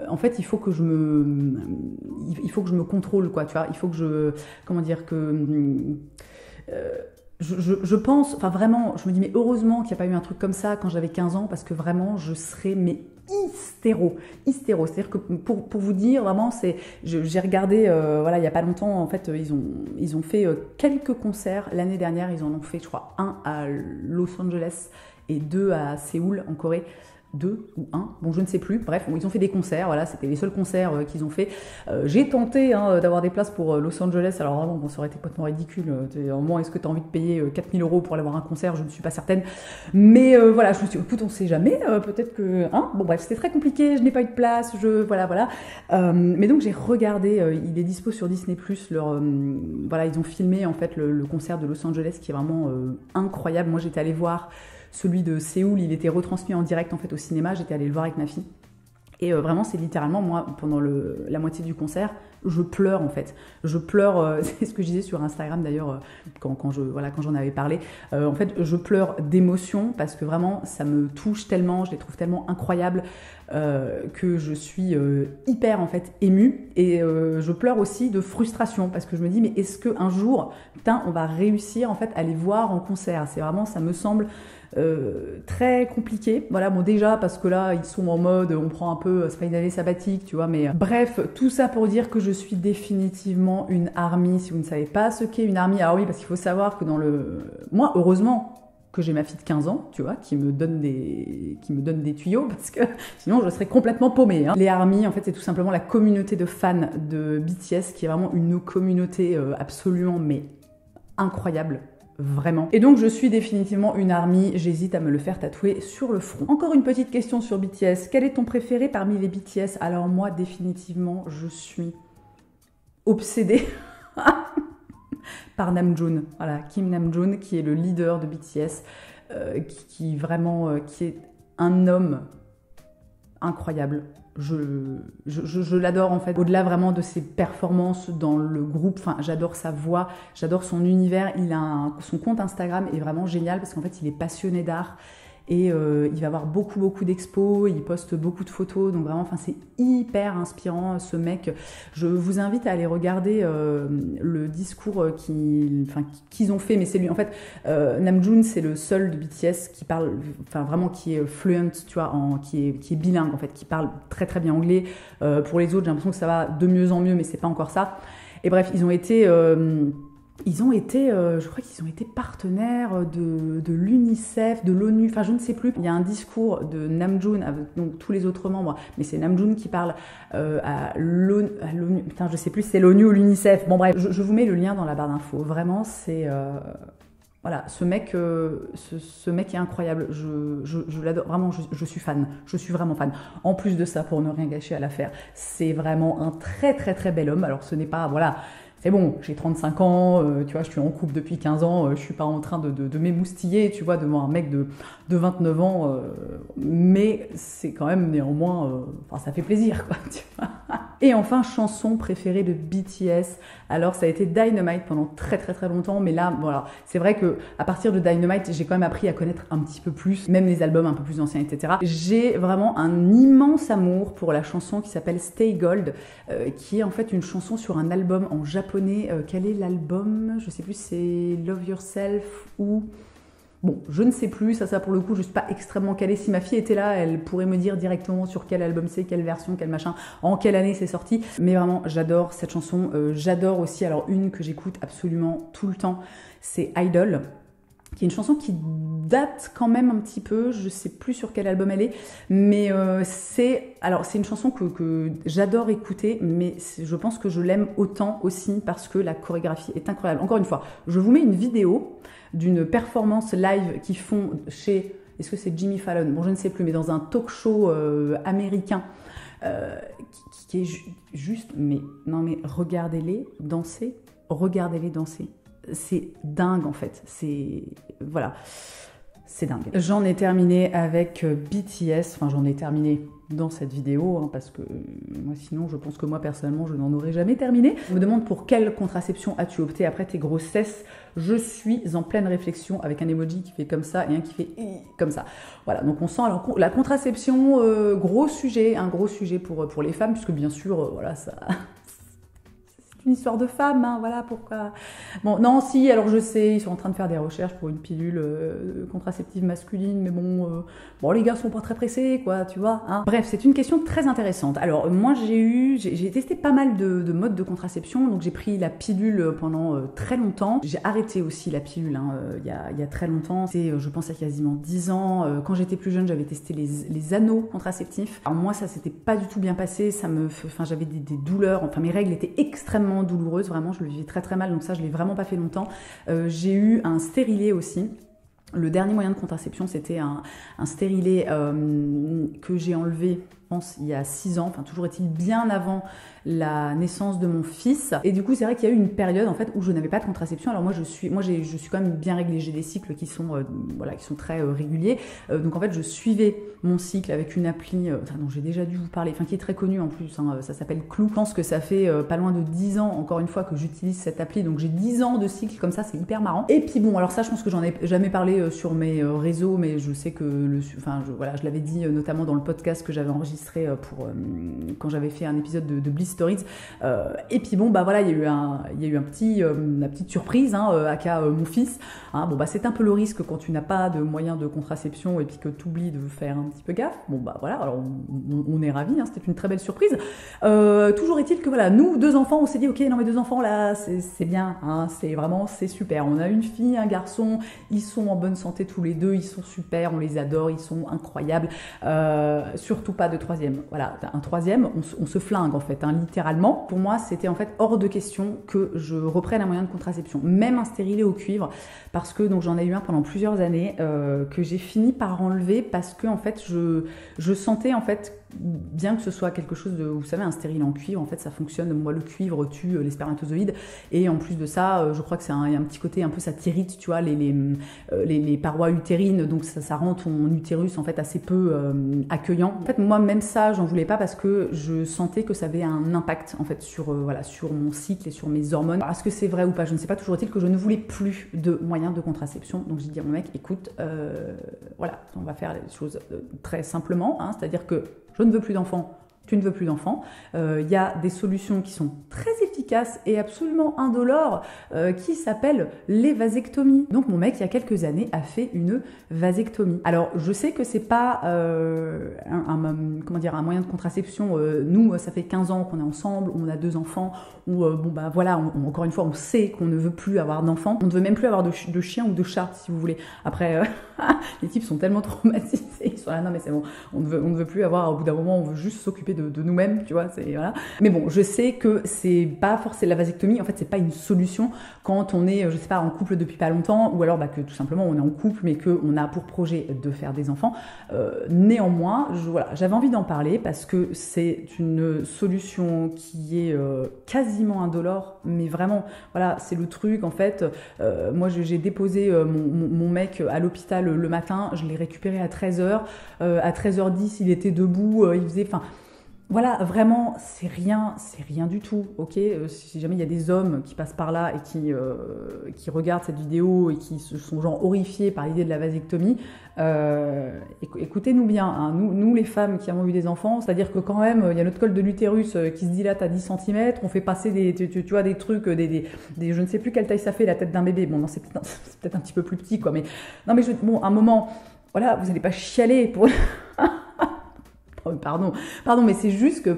en fait, il faut que je me contrôle, quoi, tu vois. Il faut que je pense, enfin vraiment, je me dis, mais heureusement qu'il n'y a pas eu un truc comme ça quand j'avais 15 ans, parce que vraiment, je serais, mais hystéro. C'est-à-dire que pour vous dire, vraiment, j'ai regardé, voilà, il n'y a pas longtemps, en fait, ils ont fait quelques concerts l'année dernière. Ils en ont fait, je crois, un à Los Angeles et 2 à Séoul, en Corée. 2 ou 1, bon je ne sais plus, bref, ils ont fait des concerts, voilà, c'était les seuls concerts qu'ils ont fait. J'ai tenté d'avoir des places pour Los Angeles, alors vraiment, bon, ça aurait été complètement ridicule, au moins est-ce que tu as envie de payer 4000 € pour aller voir un concert, je ne suis pas certaine, mais voilà, je me suis dit, écoute, on sait jamais, peut-être que, hein, bon bref, c'était très compliqué, je n'ai pas eu de place, voilà, mais donc j'ai regardé, il est dispo sur Disney+, voilà, ils ont filmé en fait le concert de Los Angeles qui est vraiment incroyable. Moi j'étais allée voir celui de Séoul, il était retransmis en direct en fait au cinéma, j'étais allée le voir avec ma fille. Et vraiment, c'est littéralement, moi, pendant la moitié du concert, je pleure en fait. Je pleure, c'est ce que je disais sur Instagram d'ailleurs, quand j'en avais parlé. En fait, je pleure d'émotion parce que vraiment, ça me touche tellement, je les trouve tellement incroyables que je suis hyper en fait émue. Et je pleure aussi de frustration parce que je me dis, mais est-ce qu'un jour, putain, on va réussir en fait à les voir en concert? C'est vraiment, ça me semble... très compliqué, voilà, bon déjà parce que là ils sont en mode on prend un peu, c'est pas une année sabbatique, tu vois, mais bref, tout ça pour dire que je suis définitivement une ARMY. Si vous ne savez pas ce qu'est une ARMY, alors oui, parce qu'il faut savoir que moi heureusement que j'ai ma fille de 15 ans, tu vois, qui me donne des tuyaux, parce que sinon je serais complètement paumée, hein. Les ARMY, en fait, c'est tout simplement la communauté de fans de BTS, qui est vraiment une communauté absolument, mais incroyable. Vraiment. Et donc je suis définitivement une ARMY, j'hésite à me le faire tatouer sur le front. Encore une petite question sur BTS. Quel est ton préféré parmi les BTS? Alors moi, définitivement, je suis obsédée par Namjoon. Voilà, Kim Namjoon, qui est le leader de BTS, qui est un homme incroyable. Je l'adore en fait, au-delà vraiment de ses performances dans le groupe, enfin j'adore sa voix, j'adore son univers, son compte Instagram est vraiment génial parce qu'en fait il est passionné d'art et il va avoir beaucoup d'expos, il poste beaucoup de photos, donc vraiment enfin c'est hyper inspirant ce mec. Je vous invite à aller regarder le discours qu'ils ont fait, mais c'est lui en fait, Namjoon c'est le seul de BTS qui parle, enfin vraiment qui est fluent, tu vois, qui est bilingue en fait, qui parle très bien anglais. Pour les autres j'ai l'impression que ça va de mieux en mieux, mais c'est pas encore ça. Et bref, ils ont été, je crois qu'ils ont été partenaires de l'UNICEF, de l'ONU, enfin je ne sais plus. Il y a un discours de Namjoon avec donc tous les autres membres, mais c'est Namjoon qui parle à l'ONU, putain je sais plus si c'est l'ONU ou l'UNICEF. Bon bref, je vous mets le lien dans la barre d'infos. Vraiment, c'est... Voilà, ce mec est incroyable, je l'adore, vraiment, je suis fan, je suis vraiment fan. En plus de ça, pour ne rien gâcher à l'affaire, c'est vraiment un très bel homme. Alors ce n'est pas, voilà, c'est bon, j'ai 35 ans, tu vois, je suis en couple depuis 15 ans, je suis pas en train de m'émoustiller, tu vois, devant un mec de 29 ans, mais c'est quand même néanmoins, enfin ça fait plaisir, quoi, tu vois. Et enfin, chanson préférée de BTS. Alors, ça a été Dynamite pendant très longtemps, mais là, voilà, c'est vrai que à partir de Dynamite, j'ai quand même appris à connaître un petit peu plus, même les albums un peu plus anciens, etc. J'ai vraiment un immense amour pour la chanson qui s'appelle Stay Gold, qui est en fait une chanson sur un album en japonais. Quel est l'album? Je sais plus, c'est Love Yourself ou... Bon, je ne sais plus, ça pour le coup, je suis pas extrêmement calée. Si ma fille était là, elle pourrait me dire directement sur quel album c'est, quelle version, quel machin, en quelle année c'est sorti. Mais vraiment, j'adore cette chanson. J'adore aussi, alors une que j'écoute absolument tout le temps, c'est Idol, qui est une chanson qui date quand même un petit peu, je sais plus sur quel album elle est, mais c'est une chanson que j'adore écouter, mais je pense que je l'aime autant aussi parce que la chorégraphie est incroyable. Encore une fois, je vous mets une vidéo d'une performance live qu'ils font chez, est-ce que c'est Jimmy Fallon? Bon, je ne sais plus, mais dans un talk show américain qui est juste, mais non mais regardez-les danser, c'est dingue en fait, voilà, c'est dingue. J'en ai terminé avec BTS, enfin j'en ai terminé dans cette vidéo, hein, parce que moi sinon je pense que moi personnellement je n'en aurais jamais terminé. On me demande pour quelle contraception as-tu opté après tes grossesses. Je suis en pleine réflexion avec un emoji qui fait comme ça et un qui fait comme ça. Voilà, donc on sent alors la contraception, gros sujet, un gros sujet pour les femmes, puisque bien sûr, voilà, ça... une histoire de femme, hein, voilà pourquoi. Bon, non, si, alors je sais, ils sont en train de faire des recherches pour une pilule contraceptive masculine, mais bon, les gars sont pas très pressés, quoi, tu vois. Hein. Bref, c'est une question très intéressante. Alors, moi, j'ai testé pas mal de modes de contraception, donc j'ai pris la pilule pendant très longtemps. J'ai arrêté aussi la pilule, hein, il y a très longtemps. C'est, je pense, à quasiment 10 ans. Quand j'étais plus jeune, j'avais testé les anneaux contraceptifs. Alors moi, ça s'était pas du tout bien passé, j'avais des douleurs, enfin mes règles étaient extrêmement douloureuse, vraiment je le vivais très mal, donc ça je l'ai vraiment pas fait longtemps. J'ai eu un stérilet aussi. Le dernier moyen de contraception c'était un stérilet que j'ai enlevé, je pense, il y a 6 ans, enfin toujours est-il bien avant la naissance de mon fils. Et du coup c'est vrai qu'il y a eu une période en fait où je n'avais pas de contraception. Alors moi je suis quand même bien réglée, j'ai des cycles qui sont qui sont très réguliers, donc en fait je suivais mon cycle avec une appli dont j'ai déjà dû vous parler, qui est très connue en plus, hein, ça s'appelle Clou. Je pense que ça fait pas loin de 10 ans encore une fois que j'utilise cette appli, donc j'ai 10 ans de cycle comme ça, c'est hyper marrant. Et puis bon, alors ça je pense que j'en ai jamais parlé sur mes réseaux, mais je sais que je l'avais dit notamment dans le podcast que j'avais enregistré quand j'avais fait un épisode de Bliss Stories. Et puis bon, bah voilà, il y a eu la petite surprise, hein, aka mon fils. Hein, bon bah c'est un peu le risque quand tu n'as pas de moyen de contraception et puis que tu oublies de faire un petit peu gaffe. Bon bah voilà, alors on est ravis, hein, c'était une très belle surprise. Toujours est-il que voilà, nous 2 enfants, on s'est dit ok, non mais 2 enfants là, c'est bien, hein, c'est super. On a une fille, un garçon, ils sont en bonne santé tous les deux, ils sont super, on les adore, ils sont incroyables. Surtout pas de troisième. Voilà, un troisième, on se flingue en fait, hein, littéralement. Pour moi, c'était en fait hors de question que je reprenne un moyen de contraception, même un stérilet au cuivre, parce que donc j'en ai eu un pendant plusieurs années que j'ai fini par enlever parce que en fait je sentais en fait, bien que ce soit quelque chose de, vous savez, un stérilet en cuivre, en fait ça fonctionne. Moi, le cuivre tue les spermatozoïdes, et en plus de ça, je crois que il y a un petit côté un peu, ça t'irrite, tu vois, les parois utérines, donc ça rend ton utérus en fait assez peu accueillant. En fait, moi même ça, j'en voulais pas parce que je sentais que ça avait un impact en fait sur voilà, sur mon cycle et sur mes hormones. Est-ce que c'est vrai ou pas, je ne sais pas. Toujours est-il que je ne voulais plus de moyens de contraception. Donc j'ai dit à mon mec, écoute, voilà, on va faire les choses très simplement, hein, c'est-à-dire que je ne veux plus d'enfants. Tu ne veux plus d'enfants. Il y a des solutions qui sont très efficaces et absolument indolores qui s'appellent les vasectomies. Donc mon mec, il y a quelques années, a fait une vasectomie. Alors je sais que c'est pas comment dire, un moyen de contraception. Nous, ça fait 15 ans qu'on est ensemble, on a 2 enfants. Bon bah voilà, encore une fois, on sait qu'on ne veut plus avoir d'enfants. On ne veut même plus avoir de chien ou de chat, si vous voulez. Après, les types sont tellement traumatisés. Ils sont là, non mais c'est bon, on ne veut plus avoir. Au bout d'un moment, on veut juste s'occuper de nous-mêmes, tu vois, voilà. Mais bon, je sais que c'est pas forcément la vasectomie, en fait, c'est pas une solution quand on est, je sais pas, en couple depuis pas longtemps, ou alors bah, que tout simplement on est en couple, mais qu'on a pour projet de faire des enfants. Néanmoins, voilà, j'avais envie d'en parler parce que c'est une solution qui est quasiment indolore, mais vraiment, voilà, c'est le truc, en fait. Moi, j'ai déposé mon mec à l'hôpital le matin, je l'ai récupéré à 13h. À 13h10, il était debout, il faisait, enfin, voilà, vraiment, c'est rien du tout, ok. Si jamais il y a des hommes qui passent par là et qui regardent cette vidéo et qui se sont genre horrifiés par l'idée de la vasectomie, écoutez-nous bien, hein, nous les femmes qui avons eu des enfants, c'est-à-dire que quand même, il y a notre col de l'utérus qui se dilate à 10 cm, on fait passer tu vois, des trucs, je ne sais plus quelle taille ça fait, la tête d'un bébé, bon, non, c'est peut-être un petit peu plus petit, quoi, mais, non, mais bon, à un moment, voilà, vous n'allez pas chialer pour... Pardon, mais c'est juste que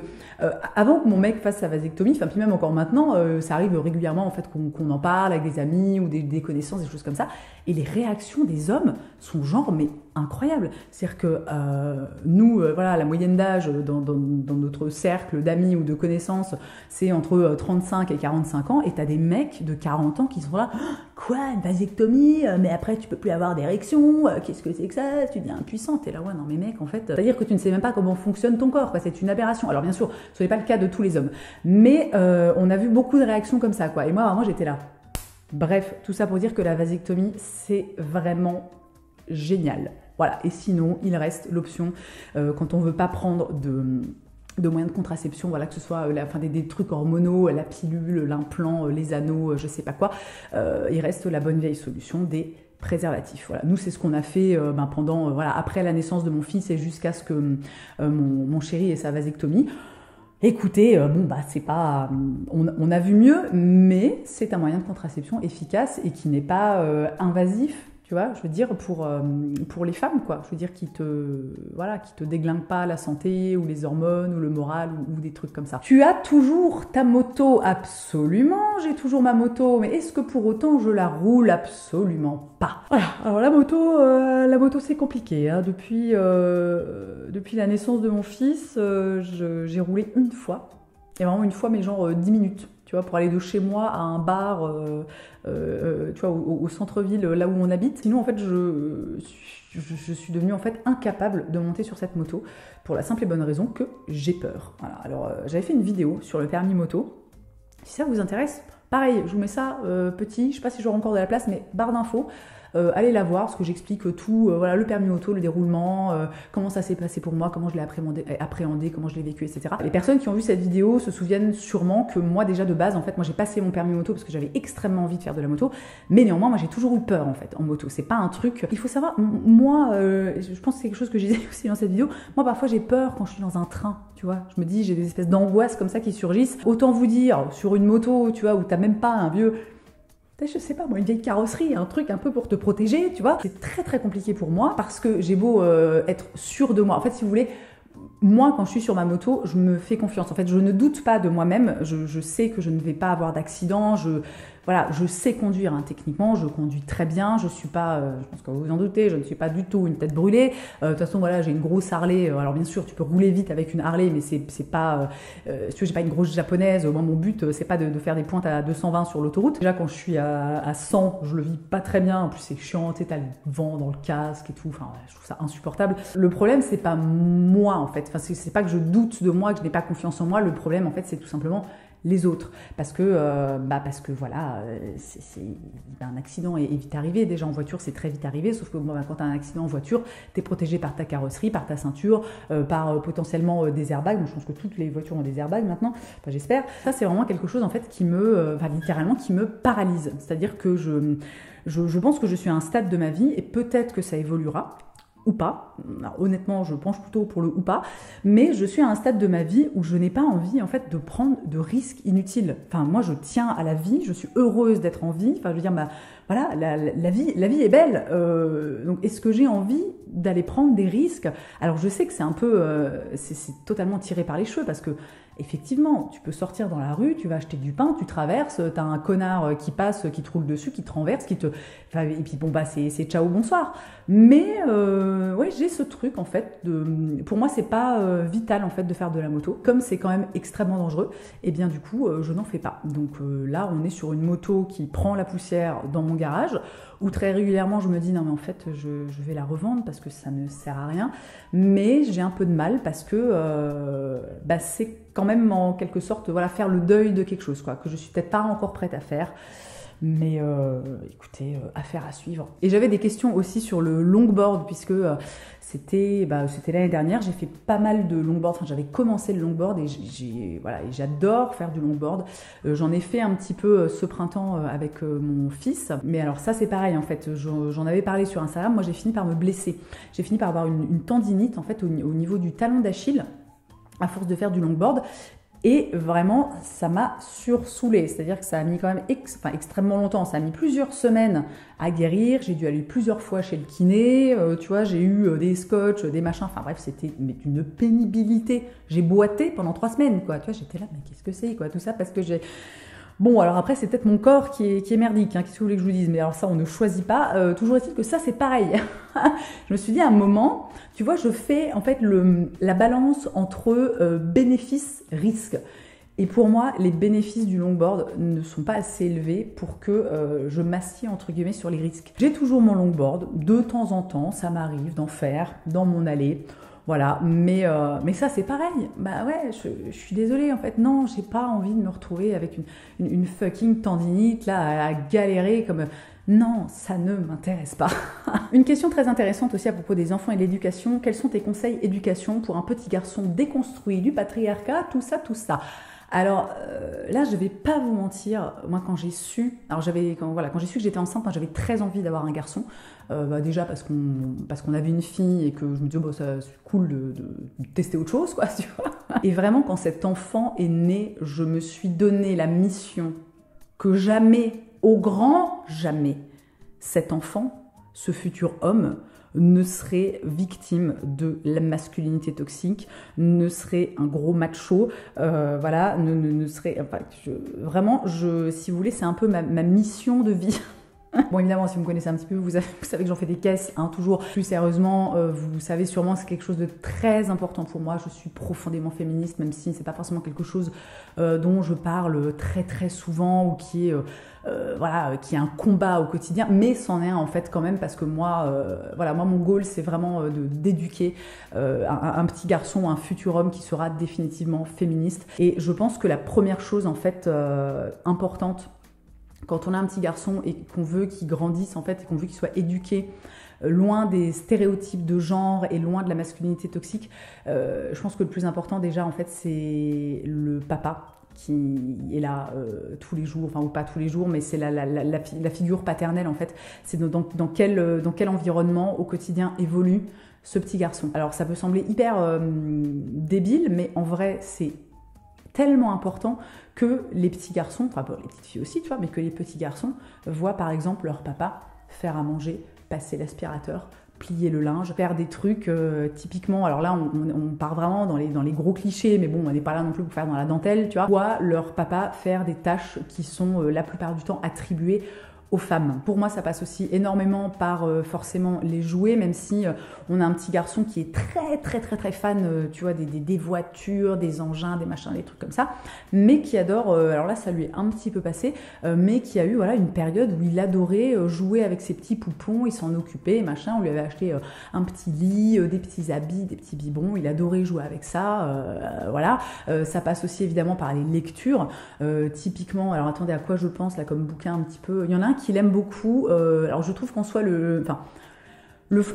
avant que mon mec fasse sa vasectomie, enfin puis même encore maintenant, ça arrive régulièrement en fait qu'on en parle avec des amis ou des connaissances, des choses comme ça, et les réactions des hommes sont genre mais incroyables. C'est-à-dire que nous, voilà, la moyenne d'âge dans notre cercle d'amis ou de connaissances, c'est entre 35 et 45 ans, et t'as des mecs de 40 ans qui sont là, quoi, une vasectomie, mais après tu peux plus avoir d'érection, qu'est-ce que c'est que ça, tu deviens impuissante. Et là, ouais, non mais mec, en fait, c'est-à-dire que tu ne sais même pas comment fonctionne ton corps, quoi, c'est une aberration. Alors bien sûr, ce n'est pas le cas de tous les hommes, mais on a vu beaucoup de réactions comme ça, quoi. Et moi, vraiment, j'étais là. Bref, tout ça pour dire que la vasectomie, c'est vraiment génial. Voilà, et sinon, il reste l'option, quand on veut pas prendre de moyens de contraception, voilà, que ce soit des trucs hormonaux, la pilule, l'implant, les anneaux, je sais pas quoi, il reste la bonne vieille solution des préservatifs. Voilà. Nous, c'est ce qu'on a fait pendant, voilà, après la naissance de mon fils et jusqu'à ce que mon chéri ait sa vasectomie. Écoutez, bon bah c'est pas, on a vu mieux, mais c'est un moyen de contraception efficace et qui n'est pas invasif. Tu vois, je veux dire, pour les femmes, quoi. Je veux dire, qui te déglingue pas la santé, ou les hormones, ou le moral, ou des trucs comme ça. Tu as toujours ta moto? Absolument, j'ai toujours ma moto, mais est-ce que pour autant je la roule? Absolument pas. Voilà, alors la moto c'est compliqué, hein. Depuis la naissance de mon fils, j'ai roulé une fois, et vraiment une fois, mais genre 10 minutes. Tu vois, pour aller de chez moi à un bar, tu vois, au centre-ville, là où on habite. Sinon, en fait, je suis devenue en fait incapable de monter sur cette moto pour la simple et bonne raison que j'ai peur. Voilà. Alors, j'avais fait une vidéo sur le permis moto. Si ça vous intéresse, pareil, je vous mets ça petit. Je sais pas si j'aurai encore de la place, mais barre d'infos. Allez la voir, parce que j'explique tout, voilà, le permis auto, le déroulement, comment ça s'est passé pour moi, comment je l'ai appréhendé, comment je l'ai vécu, etc. Les personnes qui ont vu cette vidéo se souviennent sûrement que moi, déjà de base, en fait, moi j'ai passé mon permis moto parce que j'avais extrêmement envie de faire de la moto, mais néanmoins, moi j'ai toujours eu peur, en fait, en moto. C'est pas un truc... Il faut savoir, moi, je pense que c'est quelque chose que je disais aussi dans cette vidéo, moi parfois j'ai peur quand je suis dans un train, tu vois. Je me dis, j'ai des espèces d'angoisses comme ça qui surgissent. Autant vous dire, sur une moto, tu vois, où t'as même pas un vieux... je sais pas moi, une vieille carrosserie, un truc un peu pour te protéger, tu vois. C'est très très compliqué pour moi parce que j'ai beau être sûre de moi. En fait, si vous voulez, moi, quand je suis sur ma moto, je me fais confiance. En fait, je ne doute pas de moi-même. Je sais que je ne vais pas avoir d'accident. Voilà, je sais conduire techniquement. Je conduis très bien. Je suis pas, je pense que vous vous en doutez, je ne suis pas du tout une tête brûlée. De toute façon, voilà, j'ai une grosse Harley. Alors bien sûr, tu peux rouler vite avec une Harley, mais c'est pas, si tu veux, j'ai pas une grosse japonaise. Moi, mon but, c'est pas de faire des pointes à 220 sur l'autoroute. Déjà, quand je suis à 100, je le vis pas très bien. En plus, c'est chiant. Tu sais, t'as le vent dans le casque et tout. Enfin, ouais, je trouve ça insupportable. Le problème, c'est pas moi, en fait. Enfin, c'est pas que je doute de moi, que je n'ai pas confiance en moi. Le problème, en fait, c'est tout simplement les autres. Parce que voilà, un accident est vite arrivé. Déjà en voiture, c'est très vite arrivé. Sauf que quand tu as un accident en voiture, tu es protégé par ta carrosserie, par ta ceinture, par potentiellement des airbags. Donc, je pense que toutes les voitures ont des airbags maintenant. Enfin, j'espère. Ça, c'est vraiment quelque chose, en fait, qui littéralement, qui me paralyse. C'est-à-dire que je pense que je suis à un stade de ma vie, et peut-être que ça évoluera, ou pas. Alors, honnêtement, je penche plutôt pour le ou pas, mais je suis à un stade de ma vie où je n'ai pas envie, en fait, de prendre de risques inutiles. Enfin, moi, je tiens à la vie, je suis heureuse d'être en vie. Enfin, je veux dire, voilà, la vie est belle. Donc, est-ce que j'ai envie d'aller prendre des risques? Alors, je sais que c'est un peu, c'est totalement tiré par les cheveux, parce que effectivement, tu peux sortir dans la rue, tu vas acheter du pain, tu traverses, t'as un connard qui passe, qui te roule dessus, qui te renverse, et puis bon, c'est ciao, bonsoir. Mais ouais, j'ai ce truc, en fait, pour moi, c'est pas vital, en fait, de faire de la moto. Comme c'est quand même extrêmement dangereux, et bien du coup, je n'en fais pas. Donc là, on est sur une moto qui prend la poussière dans mon garage, où très régulièrement, je me dis, non mais en fait, je vais la revendre parce que ça ne sert à rien. Mais j'ai un peu de mal parce que c'est quand même en quelque sorte, voilà, faire le deuil de quelque chose, quoi, que je suis peut-être pas encore prête à faire. Mais écoutez, affaire à suivre. Et j'avais des questions aussi sur le longboard, puisque c'était l'année dernière, j'ai fait pas mal de longboard, enfin j'avais commencé le longboard et j'adore faire du longboard. J'en ai fait un petit peu ce printemps avec mon fils, mais alors ça c'est pareil en fait, j'en avais parlé sur Instagram, moi j'ai fini par me blesser. J'ai fini par avoir une tendinite en fait au niveau du talon d'Achille, à force de faire du longboard. Et vraiment, ça m'a sursoulée. C'est-à-dire que ça a mis quand même extrêmement longtemps. Ça a mis plusieurs semaines à guérir. J'ai dû aller plusieurs fois chez le kiné. Tu vois, j'ai eu des scotch, des machins. Enfin bref, c'était une pénibilité. J'ai boité pendant 3 semaines, quoi. Tu vois, j'étais là, mais qu'est-ce que c'est, quoi, tout ça parce que j'ai... Bon, alors après, c'est peut-être mon corps qui est merdique, hein. Qu'est-ce que vous voulez que je vous dise? Mais alors ça, on ne choisit pas. Toujours est-il que ça, c'est pareil. Je me suis dit à un moment, tu vois, je fais en fait la balance entre bénéfices-risques. Et pour moi, les bénéfices du longboard ne sont pas assez élevés pour que je m'assieds entre guillemets sur les risques. J'ai toujours mon longboard, de temps en temps, ça m'arrive d'en faire dans mon allée. Voilà, mais ça c'est pareil. Bah ouais, je suis désolée en fait. Non, j'ai pas envie de me retrouver avec une fucking tendinite là à galérer comme. Non, ça ne m'intéresse pas. Une question très intéressante aussi à propos des enfants et de l'éducation. Quels sont tes conseils éducation pour un petit garçon déconstruit du patriarcat, tout ça, tout ça? Alors là, je vais pas vous mentir, moi quand j'ai su, quand j'ai su que j'étais enceinte, moi j'avais très envie d'avoir un garçon, déjà parce qu'on avait une fille et que je me disais c'est cool de tester autre chose, quoi, tu vois. Et vraiment quand cet enfant est né, je me suis donné la mission que jamais, au grand jamais, cet enfant, ce futur homme, ne serait victime de la masculinité toxique, ne serait un gros macho, voilà, ne serait... Enfin, vraiment, si vous voulez, c'est un peu ma mission de vie. Bon, évidemment, si vous me connaissez un petit peu, vous savez que j'en fais des caisses, hein, toujours. Plus sérieusement, vous savez sûrement, c'est quelque chose de très important pour moi. Je suis profondément féministe, même si c'est pas forcément quelque chose dont je parle très très souvent ou qui est un combat au quotidien, mais c'en est un en fait quand même parce que moi, moi mon goal c'est vraiment d'éduquer un petit garçon, un futur homme qui sera définitivement féministe. Et je pense que la première chose en fait importante quand on a un petit garçon et qu'on veut qu'il grandisse en fait et qu'on veut qu'il soit éduqué loin des stéréotypes de genre et loin de la masculinité toxique, je pense que le plus important déjà en fait c'est le papa qui est là tous les jours, enfin ou pas tous les jours, mais c'est la figure paternelle en fait. C'est dans quel environnement au quotidien évolue ce petit garçon. Alors ça peut sembler hyper débile, mais en vrai c'est tellement important que les petits garçons, enfin les petites filles aussi, tu vois, mais que les petits garçons voient par exemple leur papa faire à manger, passer l'aspirateur, plier le linge, faire des trucs typiquement, alors là on part vraiment dans les gros clichés, mais bon on n'est pas là non plus pour faire dans la dentelle, tu vois, voient leur papa faire des tâches qui sont la plupart du temps attribuées aux femmes. Pour moi, ça passe aussi énormément par forcément les jouets, même si on a un petit garçon qui est très fan, tu vois, des voitures, des engins, des machins, des trucs comme ça, mais qui adore, alors là, ça lui est un petit peu passé, mais qui a eu voilà, une période où il adorait jouer avec ses petits poupons, il s'en occupait, machin, on lui avait acheté un petit lit, des petits habits, des petits biberons, il adorait jouer avec ça, voilà. Ça passe aussi évidemment par les lectures, typiquement, alors attendez, à quoi je pense là comme bouquin un petit peu, il y en a un qu'il aime beaucoup, alors je trouve qu'en soi le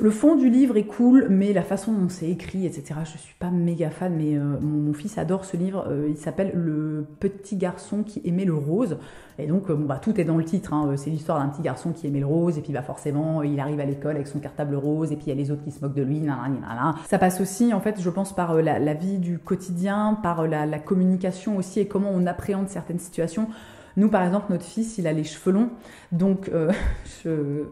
fond du livre est cool, mais la façon dont c'est écrit, etc., je suis pas méga fan, mais mon fils adore ce livre, il s'appelle Le petit garçon qui aimait le rose, et donc bon, bah, tout est dans le titre, hein, c'est l'histoire d'un petit garçon qui aimait le rose, et puis bah, forcément il arrive à l'école avec son cartable rose, et puis il y a les autres qui se moquent de lui, nanana. Ça passe aussi en fait je pense par la vie du quotidien, par la communication aussi, et comment on appréhende certaines situations. Nous, par exemple, notre fils, il a les cheveux longs, donc je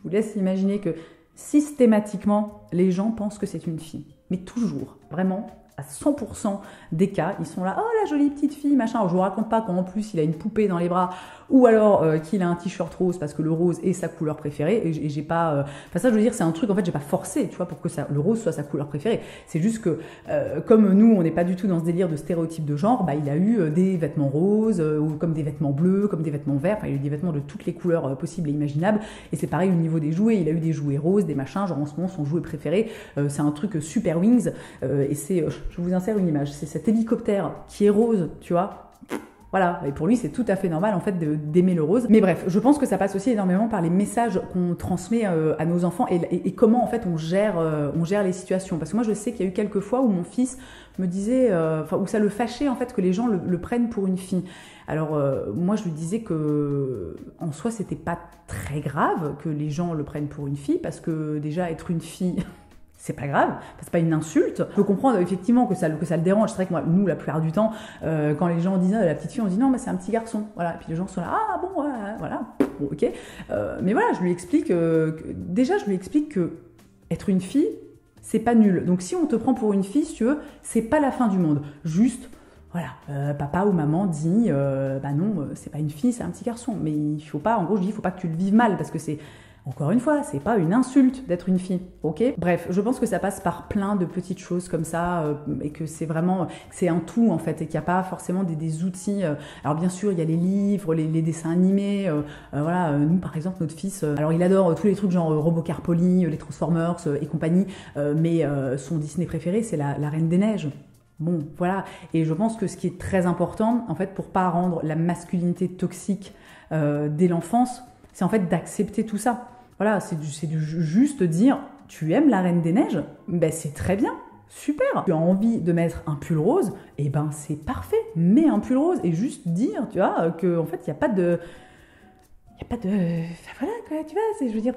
vous laisse imaginer que systématiquement, les gens pensent que c'est une fille. Mais toujours, vraiment, à 100% des cas, ils sont là, oh la jolie petite fille, machin. Alors, je vous raconte pas qu'en plus il a une poupée dans les bras, ou alors qu'il a un t-shirt rose parce que le rose est sa couleur préférée. Et j'ai pas, enfin ça je veux dire c'est un truc en fait j'ai pas forcé, tu vois, pour que le rose soit sa couleur préférée. C'est juste que comme nous on n'est pas du tout dans ce délire de stéréotype de genre, bah il a eu des vêtements roses, ou comme des vêtements bleus, comme des vêtements verts. Enfin il a eu des vêtements de toutes les couleurs possibles et imaginables. Et c'est pareil au niveau des jouets, il a eu des jouets roses, des machins. Genre en ce moment son jouet préféré, c'est un truc Super Wings, et c'est, je vous insère une image, c'est cet hélicoptère qui est rose, tu vois. Voilà, et pour lui c'est tout à fait normal en fait d'aimer le rose. Mais bref, je pense que ça passe aussi énormément par les messages qu'on transmet à nos enfants et comment en fait on gère les situations. Parce que moi je sais qu'il y a eu quelques fois où mon fils me disait, où ça le fâchait en fait que les gens le prennent pour une fille. Alors moi je lui disais que en soi c'était pas très grave que les gens le prennent pour une fille, parce que déjà être une fille c'est pas grave, c'est pas une insulte. Je peux comprendre effectivement que ça le dérange. C'est vrai que moi, nous, la plupart du temps, quand les gens disent la petite fille, on dit non, mais c'est un petit garçon. Voilà. Et puis les gens sont là, ah bon, voilà, bon, ok. Mais voilà, je lui explique déjà, je lui explique que être une fille, c'est pas nul. Donc si on te prend pour une fille, si tu veux, c'est pas la fin du monde. Juste, voilà, papa ou maman dit, bah non, c'est pas une fille, c'est un petit garçon. Mais il faut pas, en gros, je dis, il faut pas que tu le vives mal, parce que c'est encore une fois, c'est pas une insulte d'être une fille, ok? Bref, je pense que ça passe par plein de petites choses comme ça, et que c'est vraiment, c'est un tout en fait, et qu'il n'y a pas forcément des outils. Alors bien sûr, il y a les livres, les dessins animés, voilà, nous par exemple, notre fils, alors il adore tous les trucs genre Robocar Poly, les Transformers et compagnie, mais son Disney préféré, c'est la Reine des Neiges. Bon, voilà, et je pense que ce qui est très important, en fait, pour pas rendre la masculinité toxique dès l'enfance, c'est en fait d'accepter tout ça. Voilà, c'est juste dire, tu aimes la Reine des Neiges? Ben c'est très bien, super. Tu as envie de mettre un pull rose? Eh ben c'est parfait, mets un pull rose et juste dire, tu vois, que en fait il n'y a pas de... Voilà, quoi, tu vois, je veux dire,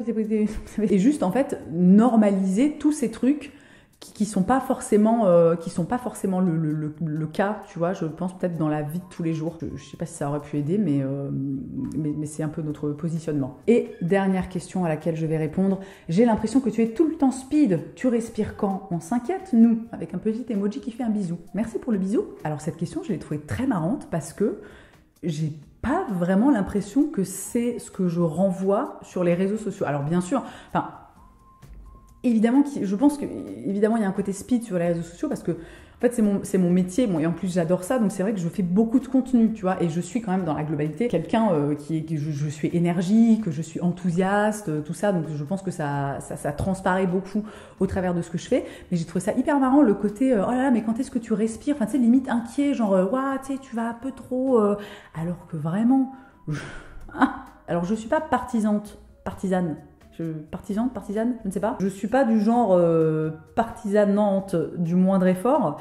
et juste en fait normaliser tous ces trucs qui sont pas forcément le cas, tu vois, je pense peut-être dans la vie de tous les jours. Je sais pas si ça aurait pu aider, mais c'est un peu notre positionnement. Et dernière question à laquelle je vais répondre, j'ai l'impression que tu es tout le temps speed, tu respires quand? On s'inquiète, nous, avec un petit emoji qui fait un bisou. Merci pour le bisou. Alors cette question, je l'ai trouvée très marrante parce que j'ai pas vraiment l'impression que c'est ce que je renvoie sur les réseaux sociaux. Alors bien sûr, enfin... Évidemment, je pense qu'évidemment il y a un côté speed sur les réseaux sociaux parce que en fait c'est mon métier, bon, et en plus j'adore ça, donc c'est vrai que je fais beaucoup de contenu, tu vois, et je suis quand même dans la globalité quelqu'un je suis énergique, je suis enthousiaste, tout ça, donc je pense que ça transparaît beaucoup au travers de ce que je fais, mais j'ai trouvé ça hyper marrant le côté oh là là, mais quand est-ce que tu respires, enfin tu sais, limite inquiet, genre ouah, tu sais, tu vas un peu trop, alors que vraiment, alors je suis pas partisane, partisane, je ne sais pas. Je suis pas du genre partisanante du moindre effort,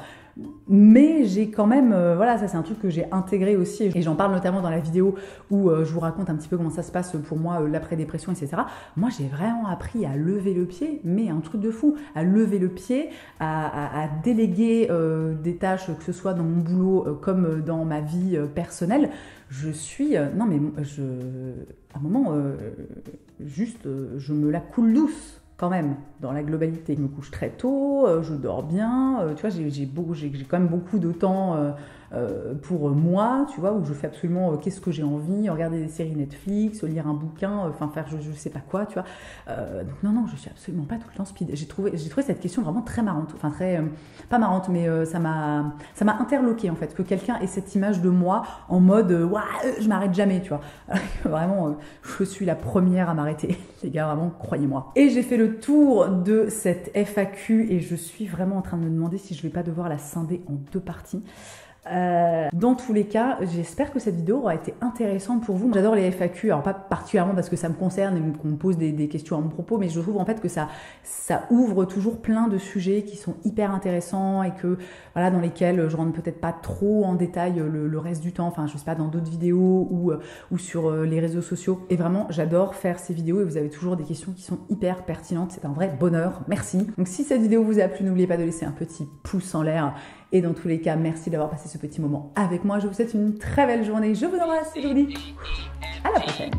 mais j'ai quand même, voilà, ça c'est un truc que j'ai intégré aussi, et j'en parle notamment dans la vidéo où je vous raconte un petit peu comment ça se passe pour moi, l'après-dépression, etc. Moi j'ai vraiment appris à lever le pied, mais un truc de fou, à lever le pied, à déléguer des tâches, que ce soit dans mon boulot comme dans ma vie personnelle. Je suis, non mais à un moment, juste, je me la coule douce. quand même, dans la globalité. Je me couche très tôt, je dors bien, tu vois, j'ai quand même beaucoup de temps pour moi, tu vois, où je fais absolument qu'est-ce que j'ai envie, regarder des séries Netflix, lire un bouquin, enfin faire je sais pas quoi, tu vois. Donc non, je suis absolument pas tout le temps speed. J'ai trouvé cette question vraiment très marrante, enfin très, pas marrante, mais ça m'a interloqué en fait, que quelqu'un ait cette image de moi en mode, ouah, je m'arrête jamais, tu vois. Vraiment, je suis la première à m'arrêter, les gars, vraiment, croyez-moi. Et j'ai fait le tour de cette FAQ et je suis vraiment en train de me demander si je vais pas devoir la scinder en 2 parties. Dans tous les cas, j'espère que cette vidéo aura été intéressante pour vous. J'adore les FAQ, alors pas particulièrement parce que ça me concerne et qu'on me pose des questions à mon propos, mais je trouve en fait que ça ouvre toujours plein de sujets qui sont hyper intéressants et que voilà, dans lesquels je rentre peut-être pas trop en détail le reste du temps, enfin je sais pas, dans d'autres vidéos ou sur les réseaux sociaux. Et vraiment, j'adore faire ces vidéos et vous avez toujours des questions qui sont hyper pertinentes. C'est un vrai bonheur, merci. Donc si cette vidéo vous a plu, n'oubliez pas de laisser un petit pouce en l'air. Et dans tous les cas, merci d'avoir passé ce petit moment avec moi. Je vous souhaite une très belle journée. Je vous embrasse et je vous dis à la prochaine.